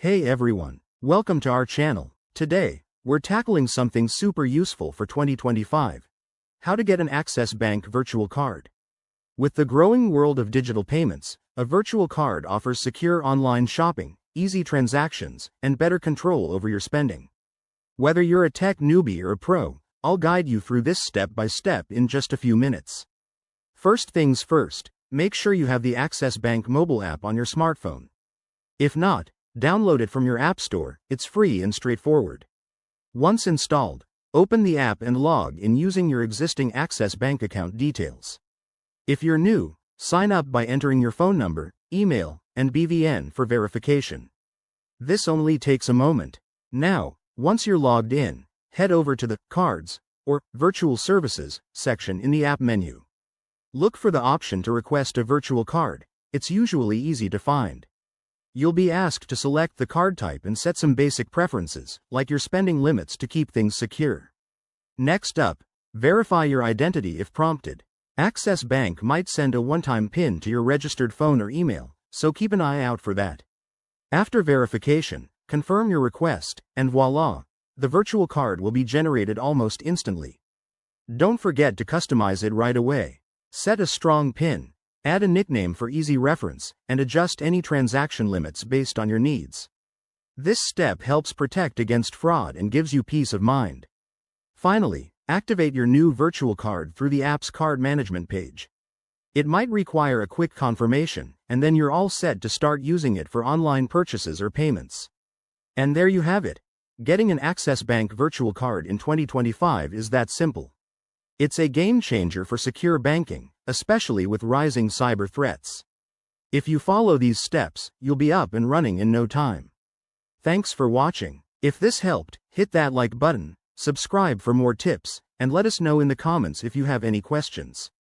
Hey everyone, welcome to our channel. Today, we're tackling something super useful for 2025. How to get an Access Bank virtual card. With the growing world of digital payments, a virtual card offers secure online shopping, easy transactions, and better control over your spending. Whether you're a tech newbie or a pro, I'll guide you through this step by step in just a few minutes. First things first, make sure you have the Access Bank mobile app on your smartphone. If not, download it from your app store, it's free and straightforward. Once installed, open the app and log in using your existing Access Bank account details. If you're new, sign up by entering your phone number, email, and BVN for verification. This only takes a moment. Now, once you're logged in, head over to the Cards or Virtual Services section in the app menu. Look for the option to request a virtual card. It's usually easy to find. You'll be asked to select the card type and set some basic preferences, like your spending limits to keep things secure. Next up, verify your identity if prompted. Access Bank might send a one-time PIN to your registered phone or email, so keep an eye out for that. After verification, confirm your request, and voila, the virtual card will be generated almost instantly. Don't forget to customize it right away. Set a strong PIN, add a nickname for easy reference, and adjust any transaction limits based on your needs. This step helps protect against fraud and gives you peace of mind. Finally, activate your new virtual card through the app's card management page. It might require a quick confirmation, and then you're all set to start using it for online purchases or payments. And there you have it. Getting an Access Bank virtual card in 2025 is that simple. It's a game changer for secure banking, especially with rising cyber threats. If you follow these steps, you'll be up and running in no time. Thanks for watching. If this helped, hit that like button, subscribe for more tips, and let us know in the comments if you have any questions.